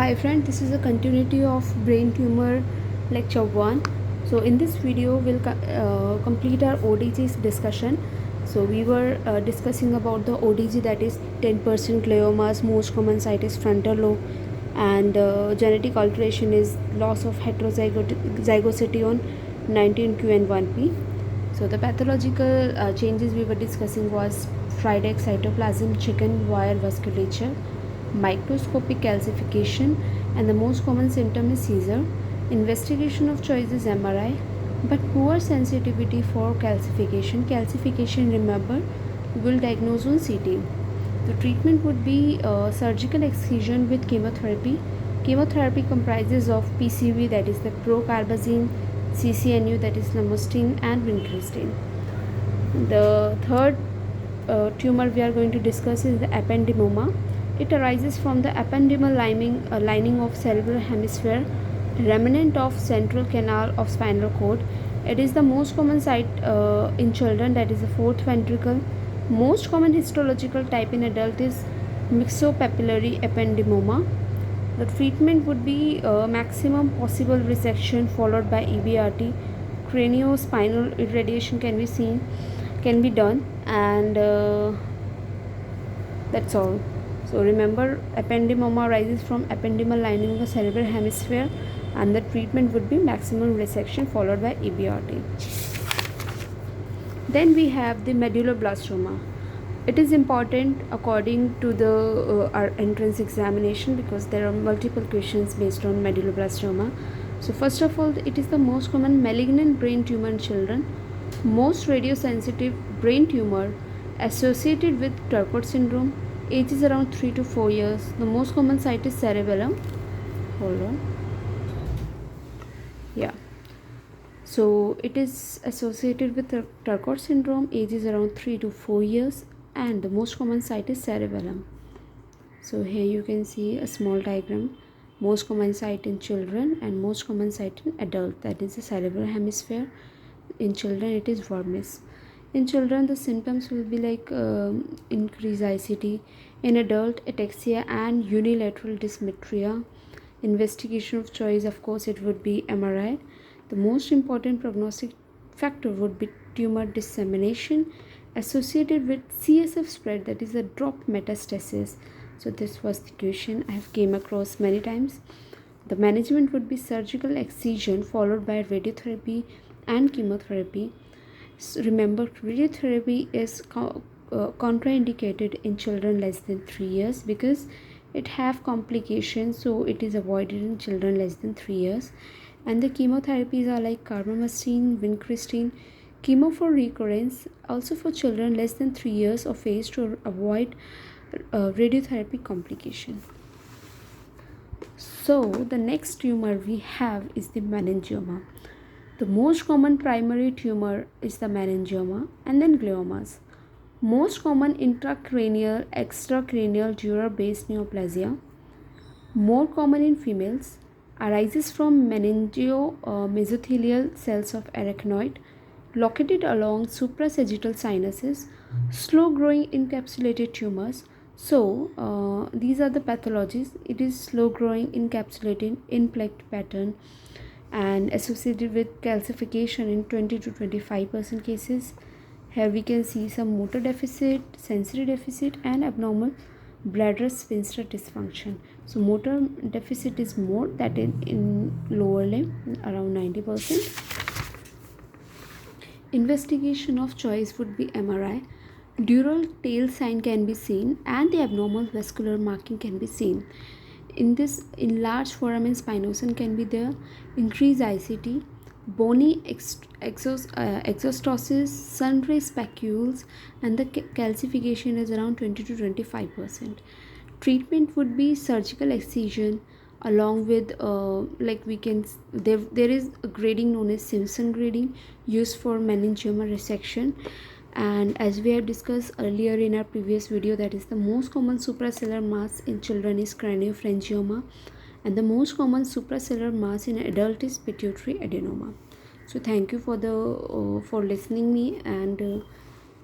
Hi friend, this is a continuity of brain tumor lecture 1. So in this video we'll complete our ODG's discussion. So we were discussing about the ODG, that is 10% gliomas, most common site is frontal lobe, and genetic alteration is loss of heterozygosity on 19q and 1p. So the pathological changes we were discussing was Friedreich cytoplasm, chicken wire vasculature, microscopic calcification, and the most common symptom is seizure. Investigation of choice is MRI, but poor sensitivity for calcification. Calcification, remember, will diagnose on CT. The treatment would be surgical excision with chemotherapy. Chemotherapy comprises of PCV, that is the procarbazine, CCNU, that is lomustine, and vincristine. The third tumor we are going to discuss is the ependymoma. It arises from the ependymal lining of cerebral hemisphere, remnant of central canal of spinal cord. It is the most common site in children, that is the fourth ventricle. Most common histological type in adult is myxopapillary ependymoma. The treatment would be maximum possible resection followed by EBRT. Craniospinal irradiation can be done, and that's all. So remember, ependymoma arises from ependymal lining of the cerebral hemisphere, and the treatment would be maximum resection followed by EBRT. Then we have the medulloblastoma. It is important according to the our entrance examination, because there are multiple questions based on medulloblastoma. So first of all, it is the most common malignant brain tumor in children, most radiosensitive brain tumor associated with Turcot syndrome. Age is around 3 to 4 years. The most common site is cerebellum. Hold on. Yeah. So it is associated with Turcot syndrome. Age is around 3 to 4 years, and the most common site is cerebellum. So here you can see a small diagram. Most common site in children and most common site in adult, that is the cerebral hemisphere. In children it is vermis. In children the symptoms will be like increased ICT. In adult, ataxia and unilateral dysmetria. Investigation of choice, of course, it would be MRI. The most important prognostic factor would be tumor dissemination associated with CSF spread, that is a drop metastasis. So this was the question I have came across many times. The management would be surgical excision followed by radiotherapy and chemotherapy. So remember, radiotherapy is contraindicated in children less than 3 years because it have complications, so it is avoided in children less than 3 years. And the chemotherapies are like carbamazine, vincristine, chemo for recurrence, also for children less than 3 years of age to avoid radiotherapy complication. So the next tumor we have is the meningioma. The most common primary tumor is the meningioma, and then gliomas. Most common intracranial, extracranial dura-based neoplasia, more common in females, arises from meningo-mesothelial cells of arachnoid located along suprasagittal sinuses, slow-growing encapsulated tumors. So these are the pathologies. It is slow-growing encapsulated in plaque pattern and associated with calcification in 20 to 25% cases. Here we can see some motor deficit, sensory deficit, and abnormal bladder sphincter dysfunction. So motor deficit is more, that in lower limb, around 90%. Investigation of choice would be MRI. Dural tail sign can be seen, and the abnormal vascular marking can be seen. In this, enlarged foramen spinosum can be there, increased ICT, bony exostosis, sundry specules, and the calcification is around 20 to 25%. Treatment would be surgical excision along with there is a grading known as Simpson grading used for meningioma resection. And as we have discussed earlier in our previous video, that is the most common suprasellar mass in children is craniopharyngioma, and the most common suprasellar mass in adult is pituitary adenoma. So thank you for listening me, and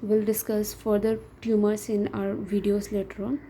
we'll discuss further tumors in our videos later on.